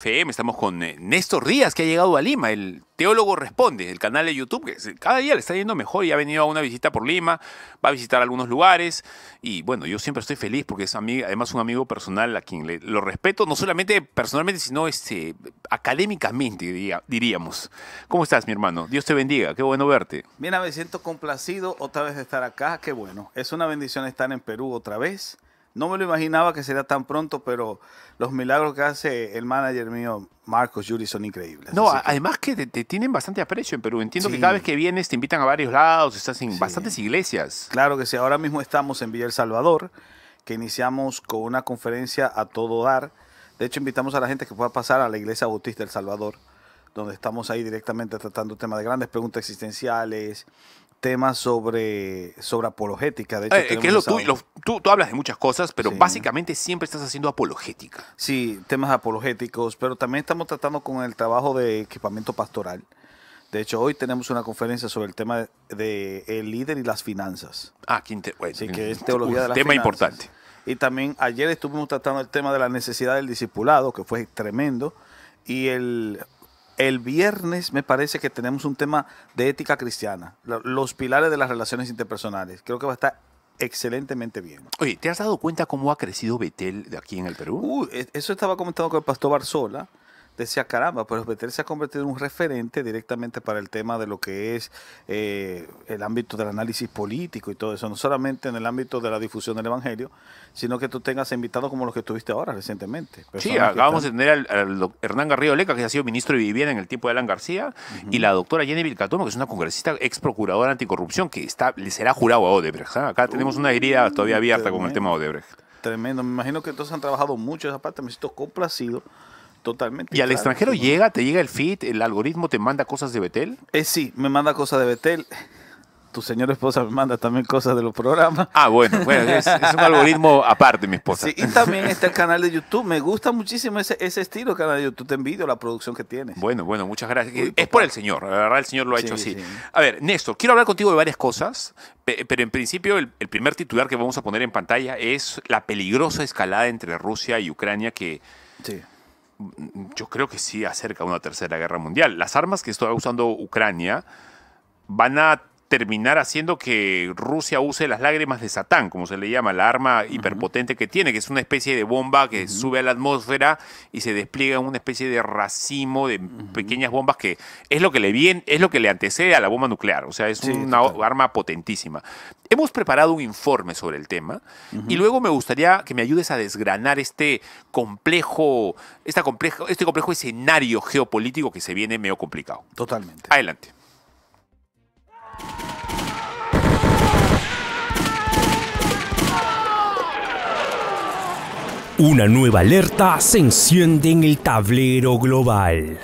FM, estamos con Néstor Díaz, que ha llegado a Lima, el Teólogo Responde, el canal de YouTube, que cada día le está yendo mejor y ha venido a una visita por Lima, va a visitar algunos lugares y bueno, yo siempre estoy feliz porque es además un amigo personal a quien lo respeto, no solamente personalmente, sino académicamente, diríamos. ¿Cómo estás, mi hermano? Dios te bendiga, qué bueno verte. Mira, me siento complacido otra vez de estar acá, qué bueno. Es una bendición estar en Perú otra vez. No me lo imaginaba que sería tan pronto, pero los milagros que hace el manager mío, Marcos Yuri, son increíbles. No, además que te tienen bastante aprecio en Perú. Entiendo que cada vez que vienes te invitan a varios lados, estás en bastantes iglesias. Claro que sí. Ahora mismo estamos en Villa El Salvador, que iniciamos con una conferencia a todo dar. De hecho, invitamos a la gente que pueda pasar a la Iglesia Bautista del Salvador, donde estamos ahí directamente tratando temas de grandes preguntas existenciales, temas sobre apologética. De hecho, ¿qué es lo tuyo? Tú hablas de muchas cosas, pero básicamente siempre estás haciendo apologética. Sí, temas apologéticos, pero también estamos tratando con el trabajo de equipamiento pastoral. De hecho, hoy tenemos una conferencia sobre el tema de el líder y las finanzas. Bueno, sí, que es teología de las tema finanzas. Importante. Y también ayer estuvimos tratando el tema de la necesidad del discipulado, que fue tremendo. Y el viernes me parece que tenemos un tema de ética cristiana, los pilares de las relaciones interpersonales. Creo que va a estar excelentemente bien. Oye, ¿te has dado cuenta cómo ha crecido Betel de aquí en el Perú? Eso estaba comentando con el pastor Barzola. Decía, caramba, pues Betel se ha convertido en un referente directamente para el tema de lo que es el ámbito del análisis político y todo eso, no solamente en el ámbito de la difusión del evangelio, sino que tú tengas invitados como los que tuviste ahora recientemente. Sí, acabamos de tener al Hernán Garrido Leca, que ha sido ministro de Vivienda en el tiempo de Alan García, y la doctora Jenny Vilcatomo, que es una congresista ex procuradora anticorrupción, que le será jurado a Odebrecht. Acá tenemos una herida todavía abierta con el tema de Odebrecht. Tremendo, me imagino que entonces han trabajado mucho esa parte, me siento complacido. Totalmente. ¿Y al extranjero te llega el feed, el algoritmo te manda cosas de Betel? Sí, me manda cosas de Betel. Tu señora esposa me manda también cosas de los programas. Bueno, es un algoritmo aparte, mi esposa. Sí, y también está el canal de YouTube. Me gusta muchísimo ese estilo de canal de YouTube. Te envidio la producción que tienes. Bueno, muchas gracias. Es por el Señor, la verdad el Señor lo ha hecho así. Sí. A ver, Néstor, quiero hablar contigo de varias cosas, pero en principio el primer titular que vamos a poner en pantalla es la peligrosa escalada entre Rusia y Ucrania que... Sí. Yo creo que sí acerca a una tercera guerra mundial. Las armas que está usando Ucrania van a terminar haciendo que Rusia use las lágrimas de Satán, como se le llama, la arma hiperpotente que tiene, que es una especie de bomba que sube a la atmósfera y se despliega en una especie de racimo de pequeñas bombas que es lo que le antecede a la bomba nuclear. O sea, es una arma potentísima. Hemos preparado un informe sobre el tema y luego me gustaría que me ayudes a desgranar este complejo escenario geopolítico que se viene medio complicado. Totalmente. Adelante. Una nueva alerta se enciende en el tablero global.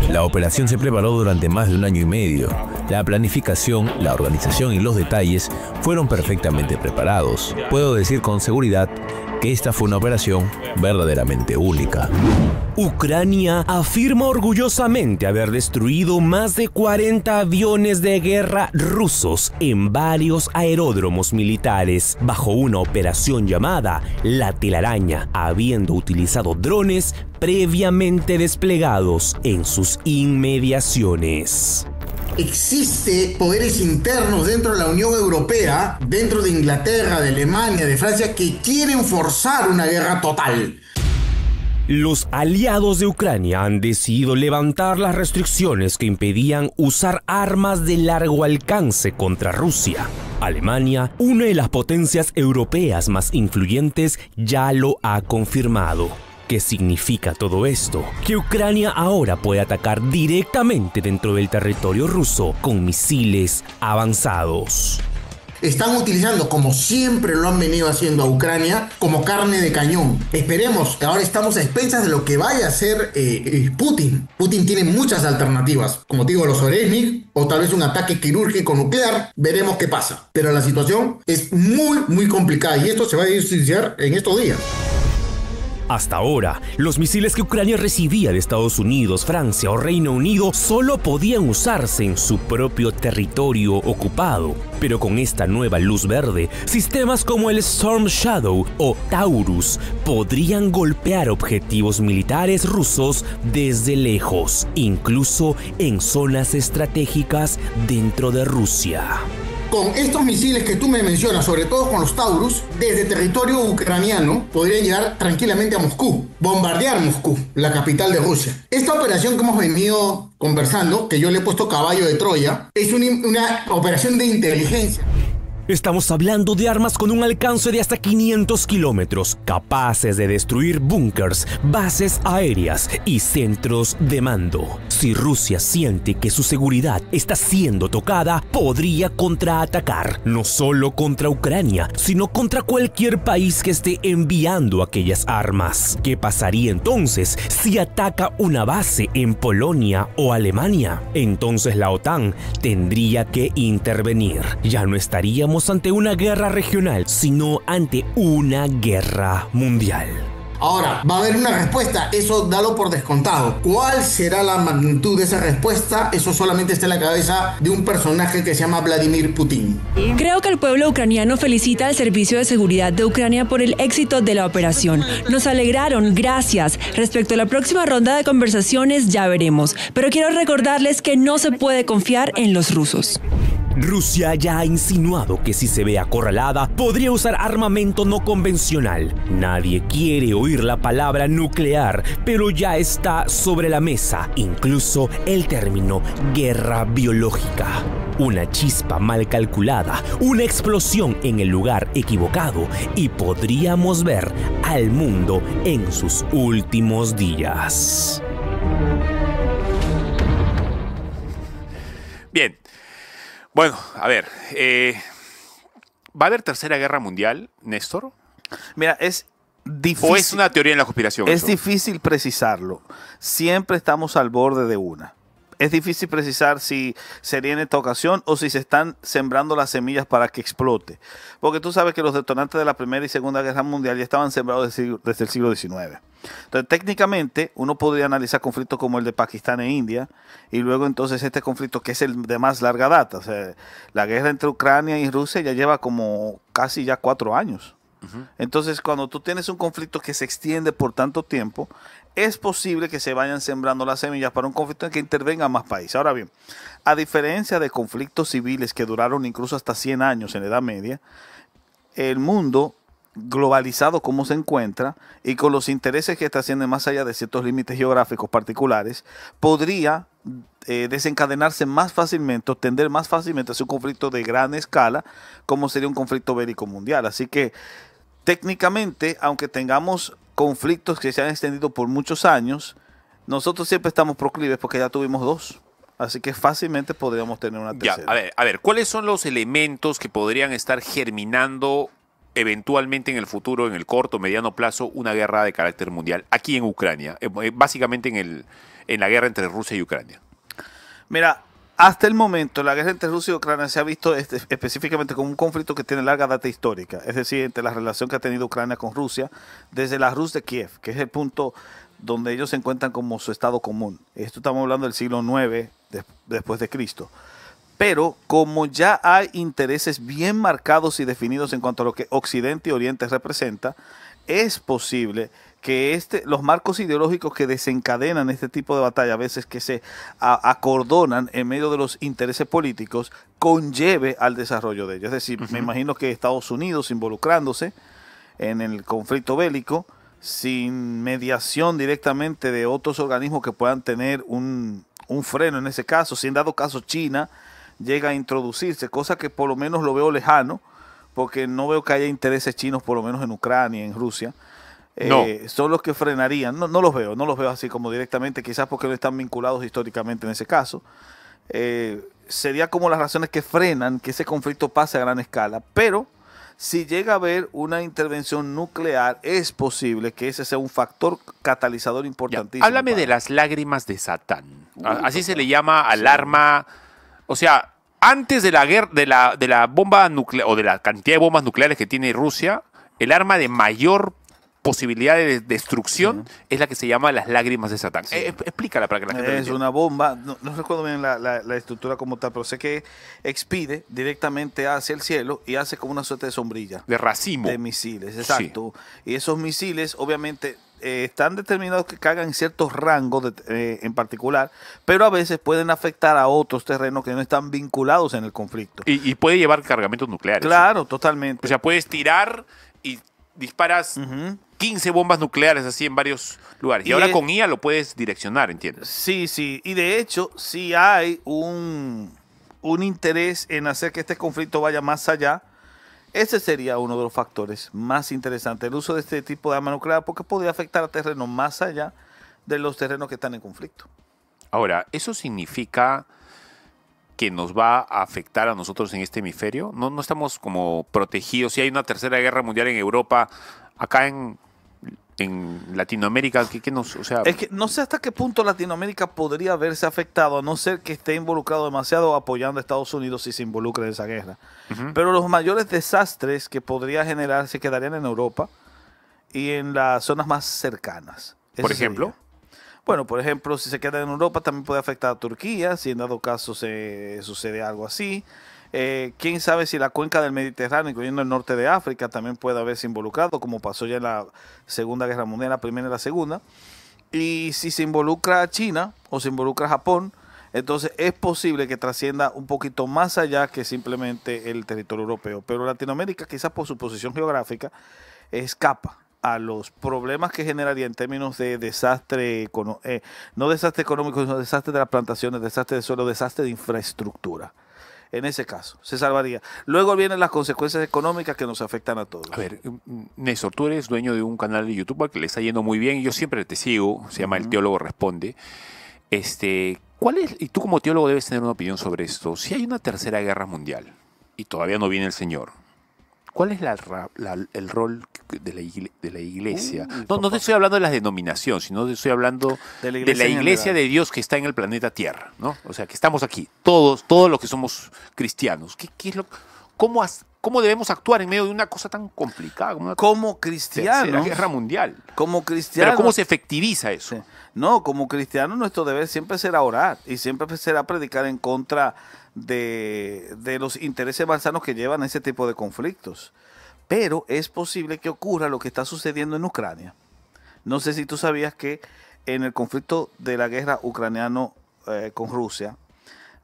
La operación se preparó durante más de un año y medio. La planificación, la organización y los detalles fueron perfectamente preparados. Puedo decir con seguridad que esta fue una operación verdaderamente única. Ucrania afirma orgullosamente haber destruido más de 40 aviones de guerra rusos en varios aeródromos militares bajo una operación llamada La Telaraña, habiendo utilizado drones previamente desplegados en sus inmediaciones. Existe poderes internos dentro de la Unión Europea, dentro de Inglaterra, de Alemania, de Francia, que quieren forzar una guerra total. Los aliados de Ucrania han decidido levantar las restricciones que impedían usar armas de largo alcance contra Rusia. Alemania, una de las potencias europeas más influyentes, ya lo ha confirmado. ¿Qué significa todo esto? Que Ucrania ahora puede atacar directamente dentro del territorio ruso con misiles avanzados. Están utilizando, como siempre lo han venido haciendo a Ucrania, como carne de cañón. Esperemos que ahora estamos a expensas de lo que vaya a hacer Putin. Putin tiene muchas alternativas, como te digo, los Oresnik, o tal vez un ataque quirúrgico nuclear. Veremos qué pasa. Pero la situación es muy complicada y esto se va a iniciar en estos días. Hasta ahora, los misiles que Ucrania recibía de Estados Unidos, Francia o Reino Unido solo podían usarse en su propio territorio ocupado. Pero con esta nueva luz verde, sistemas como el Storm Shadow o Taurus podrían golpear objetivos militares rusos desde lejos, incluso en zonas estratégicas dentro de Rusia. Con estos misiles que tú me mencionas, sobre todo con los Taurus, desde territorio ucraniano podrían llegar tranquilamente a Moscú, bombardear Moscú, la capital de Rusia. Esta operación que hemos venido conversando, que yo le he puesto caballo de Troya, es una operación de inteligencia. Estamos hablando de armas con un alcance de hasta 500 kilómetros, capaces de destruir búnkers, bases aéreas y centros de mando. Si Rusia siente que su seguridad está siendo tocada, podría contraatacar, no solo contra Ucrania, sino contra cualquier país que esté enviando aquellas armas. ¿Qué pasaría entonces si ataca una base en Polonia o Alemania? Entonces la OTAN tendría que intervenir. Ya no estaríamos ante una guerra regional, sino ante una guerra mundial. Ahora, va a haber una respuesta, eso dalo por descontado. ¿Cuál será la magnitud de esa respuesta? Eso solamente está en la cabeza de un personaje que se llama Vladimir Putin. Creo que el pueblo ucraniano felicita al Servicio de Seguridad de Ucrania por el éxito de la operación. Nos alegraron, gracias. Respecto a la próxima ronda de conversaciones ya veremos, pero quiero recordarles que no se puede confiar en los rusos. Rusia ya ha insinuado que si se ve acorralada, podría usar armamento no convencional. Nadie quiere oír la palabra nuclear, pero ya está sobre la mesa, incluso el término guerra biológica. Una chispa mal calculada, una explosión en el lugar equivocado y podríamos ver al mundo en sus últimos días. Bien. Bueno, a ver, ¿va a haber tercera guerra mundial, Néstor? Mira, es difícil. ¿O es una teoría en la conspiración? Es eso? difícil precisarlo. Siempre estamos al borde de una. Es difícil precisar si sería en esta ocasión o si se están sembrando las semillas para que explote. Porque tú sabes que los detonantes de la Primera y Segunda Guerra Mundial ya estaban sembrados desde el siglo XIX. Entonces, técnicamente, uno podría analizar conflictos como el de Pakistán e India y luego entonces este conflicto que es el de más larga data. O sea, la guerra entre Ucrania y Rusia ya lleva como casi ya 4 años. Entonces, cuando tú tienes un conflicto que se extiende por tanto tiempo, es posible que se vayan sembrando las semillas para un conflicto en que intervengan más países. Ahora bien, a diferencia de conflictos civiles que duraron incluso hasta 100 años en la Edad Media, el mundo globalizado como se encuentra y con los intereses que trascienden más allá de ciertos límites geográficos particulares, podría desencadenarse más fácilmente o tender más fácilmente hacia un conflicto de gran escala como sería un conflicto bélico mundial. Así que técnicamente, aunque tengamos conflictos que se han extendido por muchos años, nosotros siempre estamos proclives porque ya tuvimos 2. Así que fácilmente podríamos tener una tercera. Ya, a ver, ¿cuáles son los elementos que podrían estar germinando eventualmente en el futuro, en el corto o mediano plazo, una guerra de carácter mundial aquí en Ucrania? Básicamente en la guerra entre Rusia y Ucrania. Mira, hasta el momento la guerra entre Rusia y Ucrania se ha visto específicamente como un conflicto que tiene larga data histórica. Es decir, entre la relación que ha tenido Ucrania con Rusia desde la Rus de Kiev, que es el punto donde ellos se encuentran como su estado común. Esto estamos hablando del siglo IX después de Cristo. Pero como ya hay intereses bien marcados y definidos en cuanto a lo que Occidente y Oriente representa, es posible que los marcos ideológicos que desencadenan este tipo de batalla, a veces que se acordonan en medio de los intereses políticos, conlleve al desarrollo de ellos. Es decir, me imagino que Estados Unidos involucrándose en el conflicto bélico, sin mediación directamente de otros organismos que puedan tener un freno en ese caso, si en dado caso China llega a introducirse, cosa que por lo menos lo veo lejano, porque no veo que haya intereses chinos por lo menos en Ucrania, en Rusia. No. Son los que frenarían, no los veo así como directamente, quizás porque no están vinculados históricamente en ese caso. Sería como las razones que frenan que ese conflicto pase a gran escala, pero si llega a haber una intervención nuclear, es posible que ese sea un factor catalizador importantísimo. Ya, háblame de las lágrimas de Satán. Así se le llama al arma. O sea, antes de la guerra, de la bomba nuclear o de la cantidad de bombas nucleares que tiene Rusia, el arma de mayor posibilidad de destrucción es la que se llama las lágrimas de Satán. Explícala para que la gente lo Es entienda. una bomba, no recuerdo bien la estructura como tal, pero sé que expide directamente hacia el cielo y hace como una suerte de sombrilla. De racimo. De misiles, exacto. Y esos misiles, obviamente, están determinados que caigan en ciertos rangos en particular, pero a veces pueden afectar a otros terrenos que no están vinculados en el conflicto. Y puede llevar cargamentos nucleares. Claro, totalmente. O sea, puedes tirar y disparas 15 bombas nucleares así en varios lugares. Y ahora con IA lo puedes direccionar, ¿entiendes? Sí, sí. Y de hecho, sí hay un interés en hacer que este conflicto vaya más allá. Ese sería uno de los factores más interesantes, el uso de este tipo de arma nuclear, porque podría afectar a terrenos más allá de los terrenos que están en conflicto. Ahora, ¿eso significa que nos va a afectar a nosotros en este hemisferio? No estamos como protegidos. Si hay una tercera guerra mundial en Europa, acá en Latinoamérica, ¿qué nos...? O sea, Es que no sé hasta qué punto Latinoamérica podría verse afectado, a no ser que esté involucrado demasiado apoyando a Estados Unidos si se involucra en esa guerra. Pero los mayores desastres que podría generar se quedarían en Europa y en las zonas más cercanas. por ejemplo... Bueno, por ejemplo, si se queda en Europa también puede afectar a Turquía, si en dado caso sucede algo así. Quién sabe si la cuenca del Mediterráneo, incluyendo el norte de África, también puede haberse involucrado, como pasó ya en la Segunda Guerra Mundial, la Primera y la Segunda. Y si se involucra a China o se involucra a Japón, entonces es posible que trascienda un poquito más allá que simplemente el territorio europeo. Pero Latinoamérica, quizás por su posición geográfica, escapa a los problemas que generaría en términos de desastre, no desastre económico, sino desastre de las plantaciones, desastre de suelo, desastre de infraestructura. En ese caso, se salvaría. Luego vienen las consecuencias económicas que nos afectan a todos. A ver, Néstor, tú eres dueño de un canal de YouTube al que le está yendo muy bien y yo siempre te sigo, se llama El Teólogo Responde. ¿Cuál es, y tú como teólogo debes tener una opinión sobre esto, si hay una tercera guerra mundial y todavía no viene el Señor, ¿cuál es el rol de la iglesia? No te estoy hablando de la denominación, sino te estoy hablando de la iglesia de Dios que está en el planeta Tierra, ¿no? O sea, que estamos aquí, todos los que somos cristianos. ¿Cómo debemos actuar en medio de una cosa tan complicada como una tercera guerra mundial? Como cristianos. Pero ¿cómo se efectiviza eso? Sí. No, como cristianos nuestro deber siempre será orar y siempre será predicar en contra de los intereses malsanos que llevan a ese tipo de conflictos. Pero es posible que ocurra lo que está sucediendo en Ucrania. No sé si tú sabías que en el conflicto de la guerra ucraniano con Rusia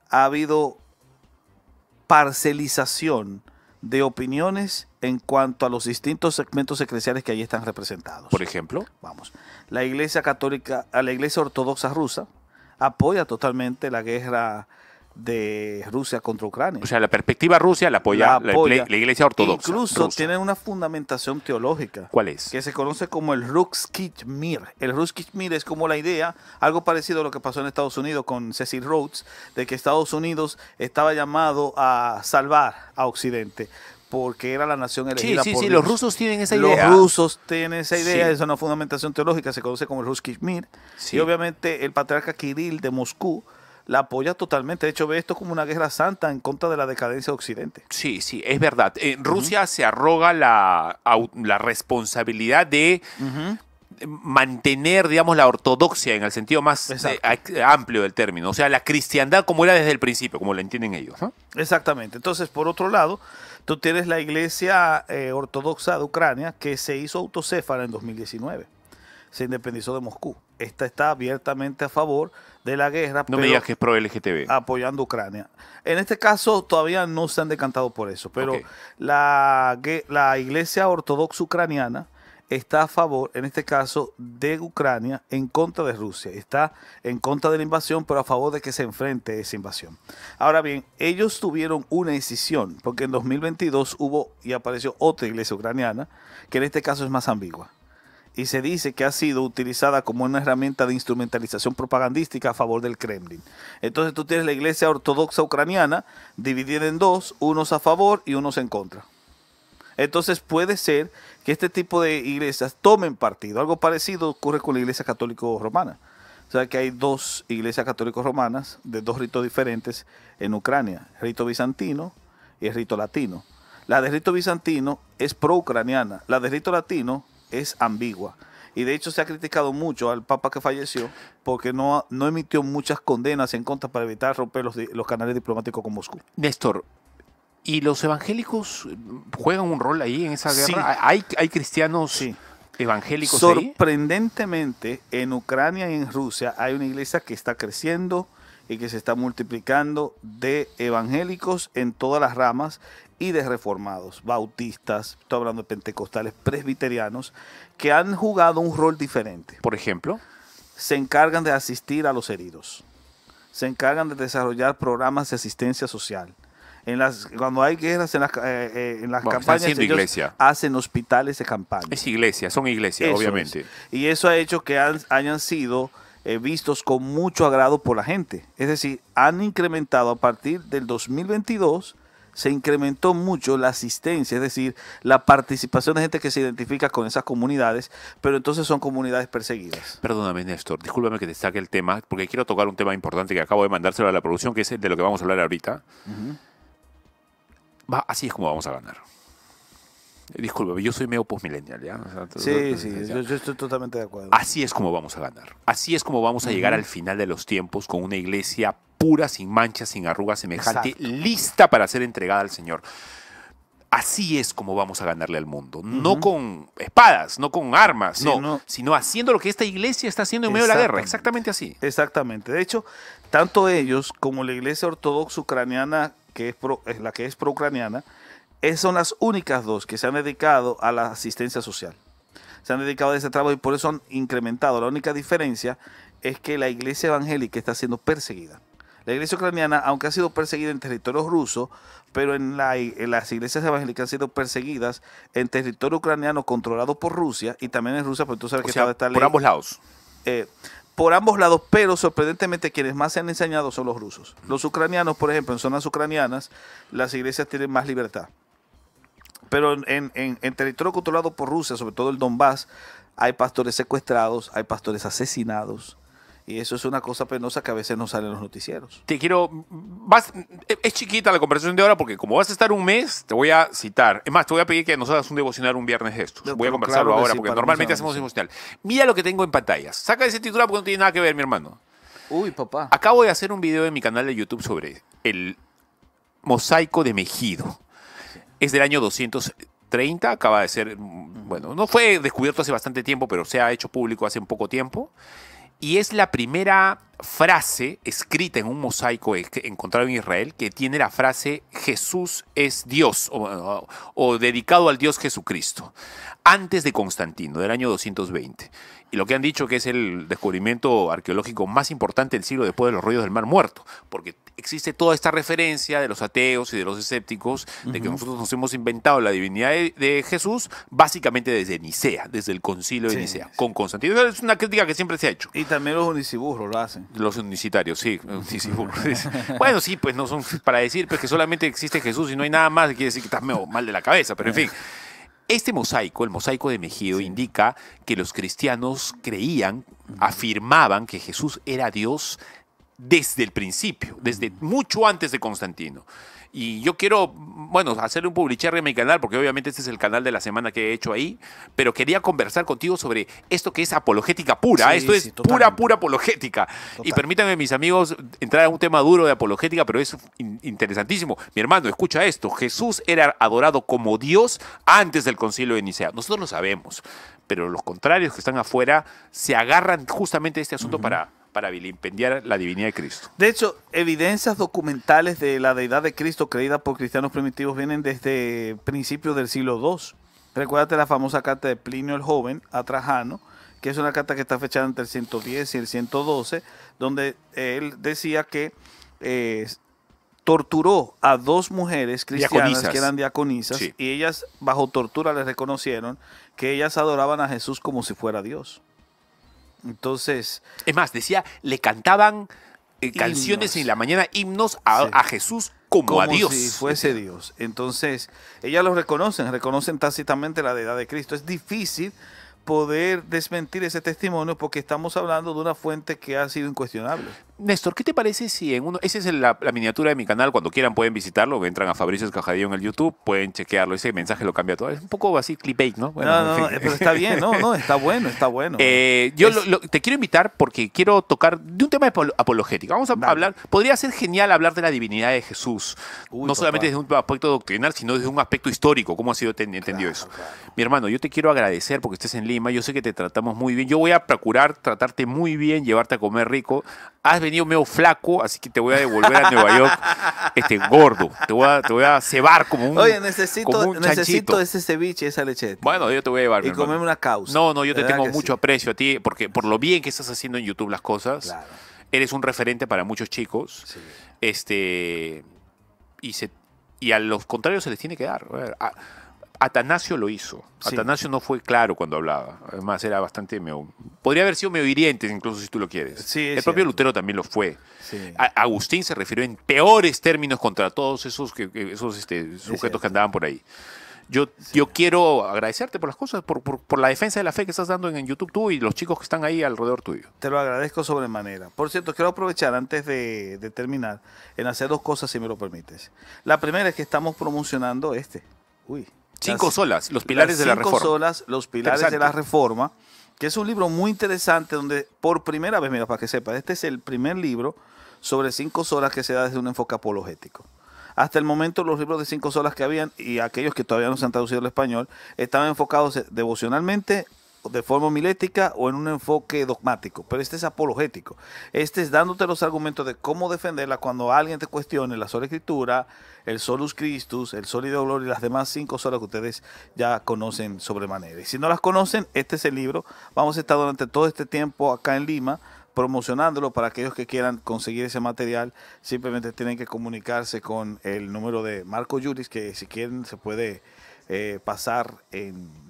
ha habido parcelización de opiniones en cuanto a los distintos segmentos eclesiales que allí están representados. Por ejemplo, vamos, la Iglesia Católica, la Iglesia Ortodoxa rusa apoya totalmente la guerra de Rusia contra Ucrania. O sea, la perspectiva Rusia la apoya la Iglesia Ortodoxa. Incluso rusa. tienen una fundamentación teológica. ¿Cuál es? Que se conoce como el Ruskich Mir. El Ruskich Mir es como la idea, algo parecido a lo que pasó en Estados Unidos con Cecil Rhodes, de que Estados Unidos estaba llamado a salvar a Occidente, porque era la nación elegida por Dios. Los rusos tienen esa idea. Los rusos tienen esa idea, es una fundamentación teológica, se conoce como el Ruskich Mir. Y obviamente el patriarca Kirill de Moscú la apoya totalmente. De hecho, ve esto como una guerra santa en contra de la decadencia de Occidente. Sí, es verdad. Rusia se arroga la responsabilidad de mantener, digamos, la ortodoxia en el sentido más amplio del término. O sea, la cristiandad como era desde el principio, como la entienden ellos, ¿no? Exactamente. Entonces, por otro lado, tú tienes la Iglesia Ortodoxa de Ucrania, que se hizo autocéfala en 2019. Se independizó de Moscú. Esta está abiertamente a favor de la guerra. No me digas que es pro LGTB. Apoyando a Ucrania. En este caso todavía no se han decantado por eso, pero la Iglesia Ortodoxa Ucraniana está a favor, en este caso, de Ucrania en contra de Rusia. Está en contra de la invasión, pero a favor de que se enfrente esa invasión. Ahora bien, ellos tuvieron una decisión, porque en 2022 hubo y apareció otra iglesia ucraniana, que en este caso es más ambigua. Y se dice que ha sido utilizada como una herramienta de instrumentalización propagandística a favor del Kremlin. Entonces tú tienes la iglesia ortodoxa ucraniana dividida en dos, unos a favor y unos en contra. Entonces puede ser que este tipo de iglesias tomen partido. Algo parecido ocurre con la iglesia católico romana. O sea que hay dos iglesias católicos romanas de dos ritos diferentes en Ucrania. El rito bizantino y el rito latino. La de rito bizantino es pro-ucraniana. La de rito latino es ambigua. Y de hecho se ha criticado mucho al Papa que falleció porque no emitió muchas condenas en contra para evitar romper los canales diplomáticos con Moscú. Néstor, ¿y los evangélicos juegan un rol ahí en esa Sí. guerra? ¿Hay cristianos Sí. evangélicos ahí? Sorprendentemente, en Ucrania y en Rusia hay una iglesia que está creciendo y que se está multiplicando de evangélicos en todas las ramas y de reformados, bautistas, estoy hablando de pentecostales, presbiterianos, que han jugado un rol diferente. Por ejemplo, Se encargan de asistir a los heridos, se encargan de desarrollar programas de asistencia social. Cuando hay guerras en las Bueno, están campañas, haciendo ellos iglesia. hacen hospitales de campaña. es iglesia, son iglesias, Eso obviamente. es. Y eso ha hecho que hayan sido vistos con mucho agrado por la gente. Es decir, han incrementado a partir del 2022, se incrementó mucho la asistencia, es decir, la participación de gente que se identifica con esas comunidades, pero entonces son comunidades perseguidas. Perdóname, Néstor, discúlpame que te saque el tema, porque quiero tocar un tema importante que acabo de mandárselo a la producción, que es el de lo que vamos a hablar ahorita. Así es como vamos a ganar. Discúlpame, yo soy medio postmillennial, ¿ya? O sea, Sí, yo estoy totalmente de acuerdo. Así es como vamos a ganar. Así es como vamos a llegar al final de los tiempos con una iglesia pura, sin manchas, sin arrugas, semejante, Exacto. lista para ser entregada al Señor. Así es como vamos a ganarle al mundo. No con espadas, no con armas, Sí, no, no. sino haciendo lo que esta iglesia está haciendo en medio de la guerra. Exactamente. Exactamente así. Exactamente. De hecho, tanto ellos como la iglesia ortodoxa ucraniana, que es la que es pro-ucraniana, son las únicas dos que se han dedicado a la asistencia social. Se han dedicado a ese trabajo y por eso han incrementado. La única diferencia es que la iglesia evangélica está siendo perseguida. La iglesia ucraniana, aunque ha sido perseguida en territorio ruso, pero en las iglesias evangélicas han sido perseguidas en territorio ucraniano controlado por Rusia y también en Rusia, pero tú sabes O que sea, está esta ley. por ambos lados. Por ambos lados, pero sorprendentemente quienes más se han enseñado son los rusos. Los ucranianos, por ejemplo, en zonas ucranianas, las iglesias tienen más libertad. Pero en territorio controlado por Rusia, sobre todo el Donbass, hay pastores secuestrados, hay pastores asesinados. Y eso es una cosa penosa que a veces no sale en los noticieros. Te quiero... es chiquita la conversación de ahora porque como vas a estar un mes, te voy a citar. Es más, te voy a pedir que nos hagas un devocional un viernes de estos. No, Voy a pero conversarlo claro que ahora sí, porque para normalmente comenzar, hacemos sí. devocional. Mira lo que tengo en pantallas. Saca ese titular porque no tiene nada que ver, mi hermano. Uy, papá. Acabo de hacer un video en mi canal de YouTube sobre el mosaico de Megido. Es del año 230, acaba de ser... Bueno, no fue descubierto hace bastante tiempo, pero se ha hecho público hace un poco tiempo. Y es la primera frase escrita en un mosaico encontrado en Israel que tiene la frase Jesús es Dios o dedicado al Dios Jesucristo, antes de Constantino, del año 220. Y lo que han dicho que es el descubrimiento arqueológico más importante del siglo después de los rollos del Mar Muerto, porque existe toda esta referencia de los ateos y de los escépticos de que nosotros nos hemos inventado la divinidad de Jesús básicamente desde Nicea, desde el concilio de Sí, Nicea, sí. con Constantino. Esa es una crítica que siempre se ha hecho. Y también los uniciburros lo hacen. Los unicitarios, sí. Bueno, sí, pues no son para decir pues, que solamente existe Jesús y no hay nada más, quiere decir que estás medio mal de la cabeza, pero en fin. Este mosaico, el mosaico de Megido, indica que los cristianos creían, afirmaban que Jesús era Dios desde el principio, desde mucho antes de Constantino. Y yo quiero, bueno, hacerle un publicharre en mi canal, porque obviamente este es el canal de la semana que he hecho ahí, pero quería conversar contigo sobre esto que es apologética pura. Sí, Esto es sí, pura totalmente. apologética. Y Total. permítanme, mis amigos, entrar a un tema duro de apologética, pero es interesantísimo. Mi hermano, escucha esto. Jesús era adorado como Dios antes del concilio de Nicea. Nosotros lo sabemos, pero los contrarios que están afuera se agarran justamente de este asunto para vilipendiar la divinidad de Cristo. De hecho, evidencias documentales de la deidad de Cristo creída por cristianos primitivos vienen desde principios del siglo II. Recuérdate la famosa carta de Plinio el Joven a Trajano, que es una carta que está fechada entre el 110 y el 112, donde él decía que torturó a dos mujeres cristianas Diaconisas. que eran diaconisas, Sí. y ellas bajo tortura les reconocieron que ellas adoraban a Jesús como si fuera Dios. Entonces, Es más, decía, le cantaban canciones Himnos. en la mañana, himnos a, Sí. a Jesús como a Dios. si fuese Dios. Entonces, ellas lo reconocen tácitamente la deidad de Cristo. Es difícil poder desmentir ese testimonio porque estamos hablando de una fuente que ha sido incuestionable. Néstor, ¿qué te parece si en uno... Esa es la miniatura de mi canal, cuando quieran pueden visitarlo, entran a Fabricio Escajadillo en el YouTube, pueden chequearlo, ese mensaje lo cambia todo. Es un poco así clickbait, ¿no? Bueno, No, pero está bien, está bueno, está bueno. Te quiero invitar porque quiero tocar de un tema de apologética. Vamos a hablar, podría ser genial hablar de la divinidad de Jesús, no solamente desde un aspecto doctrinal, sino desde un aspecto histórico, cómo ha sido entendido eso. Claro. Mi hermano, yo te quiero agradecer porque estés en Lima, yo sé que te tratamos muy bien, yo voy a procurar tratarte muy bien, llevarte a comer rico. Has venido medio flaco, así que te voy a devolver a Nueva York gordo. Te voy a cebar como un Oye, necesito ese ceviche, esa lecheta. Bueno, yo te voy a llevar. Y comerme una causa. No, yo te tengo mucho aprecio a ti, porque por lo bien que estás haciendo en YouTube las cosas, claro. Eres un referente para muchos chicos. Sí. Y a los contrarios se les tiene que dar. Atanasio lo hizo. Sí. Atanasio no fue claro cuando hablaba. Además, era bastante... podría haber sido medio hiriente, incluso si tú lo quieres. Sí, el propio Lutero también lo fue. Sí. Agustín se refirió en peores términos contra todos esos sujetos que andaban por ahí. Yo quiero agradecerte por las cosas, por la defensa de la fe que estás dando en YouTube tú y los chicos que están ahí alrededor tuyo. Te lo agradezco sobremanera. Por cierto, quiero aprovechar antes de terminar en hacer dos cosas, si me lo permites. La primera es que estamos promocionando Cinco solas, los pilares de la reforma. 5 solas, los pilares de la reforma, que es un libro muy interesante donde por primera vez, mira, para que sepas, este es el primer libro sobre 5 solas que se da desde un enfoque apologético. Hasta el momento los libros de 5 solas que habían y aquellos que todavía no se han traducido al español estaban enfocados devocionalmente, de forma homilética o en un enfoque dogmático, pero este es apologético. Este es dándote los argumentos de cómo defenderla cuando alguien te cuestione la sola escritura, el solus Christus, el sólido gloria y las demás 5 solas que ustedes ya conocen sobremanera. Y si no las conocen, este es el libro. Vamos a estar durante todo este tiempo acá en Lima promocionándolo para aquellos que quieran conseguir ese material. Simplemente tienen que comunicarse con el número de Marco Juris, que si quieren se puede pasar en...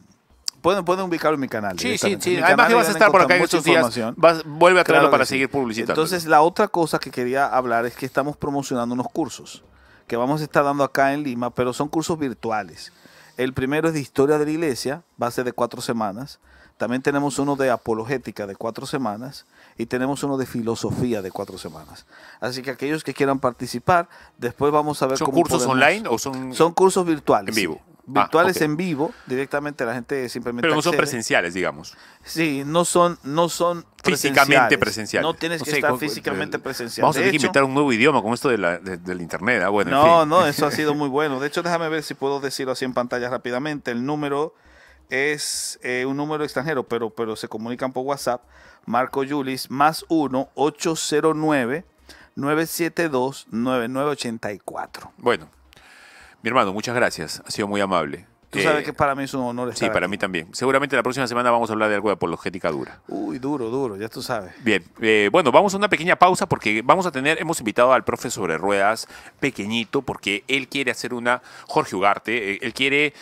Pueden ubicarlo en mi canal. Sí. Además que vas a estar por acá en estos días. Vuelve a traerlo para seguir publicitando. Entonces, la otra cosa que quería hablar es que estamos promocionando unos cursos que vamos a estar dando acá en Lima, pero son cursos virtuales. El primero es de Historia de la Iglesia, va a ser de 4 semanas. También tenemos uno de Apologética de 4 semanas y tenemos uno de Filosofía de 4 semanas. Así que aquellos que quieran participar, después vamos a ver cómo ¿Son cursos online o son...? Son cursos virtuales. En vivo. Virtuales en vivo, directamente la gente simplemente Pero no son accede. Presenciales, digamos. Sí, no son físicamente presenciales. No tienes que estar físicamente presencial. Vamos a tener que inventar un nuevo idioma con esto del internet. Bueno, no, eso ha sido muy bueno. De hecho, déjame ver si puedo decirlo así en pantalla rápidamente. El número es un número extranjero, pero se comunican por WhatsApp. Marco Julis, +1 809 972 9984. Bueno. Mi hermano, muchas gracias. Ha sido muy amable. Tú sabes que para mí es un honor estar Sí, para mí también. Seguramente la próxima semana vamos a hablar de algo de apologética dura. Uy, duro, ya tú sabes. Bien, bueno, vamos a una pequeña pausa porque hemos invitado al profe sobre ruedas pequeñito porque él quiere hacer Jorge Ugarte, él quiere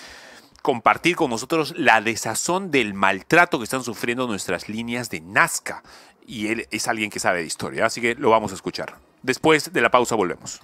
compartir con nosotros la desazón del maltrato que están sufriendo nuestras líneas de Nazca. Y él es alguien que sabe de historia, así que lo vamos a escuchar. Después de la pausa volvemos.